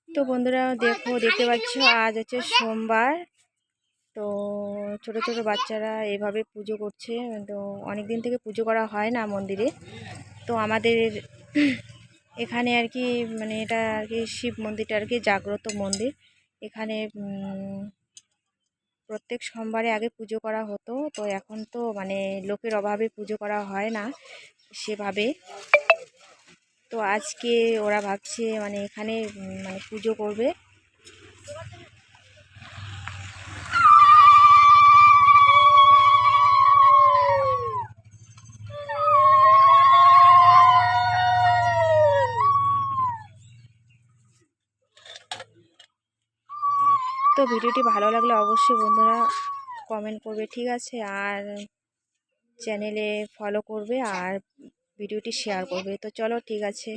তো বন্ধুরা দেখতে পাচ্ছ আজ হচ্ছে সোমবার। তো ছোট ছোট বাচ্চারা এভাবে পুজো করছে। তো অনেক দিন থেকে পুজো করা হয় না মন্দিরে। তো আমাদের এখানে আর কি মানে এটা আর কি শিব মন্দিরটা আর কি জাগ্রত মন্দির। এখানে প্রত্যেক সোমবারে আগে পুজো করা হতো, তো এখন তো মানে লোকের অভাবে পুজো করা হয় না সেভাবে। তো আজকে ওরা ভাবছে মানে এখানে মানে পুজো করবে। তো ভিডিওটি ভালো লাগলে অবশ্যই বন্ধুরা কমেন্ট করবে, ঠিক আছে? আর চ্যানেলে ফলো করবে আর ভিডিওটি শেয়ার করবে। তো চলো, ঠিক আছে।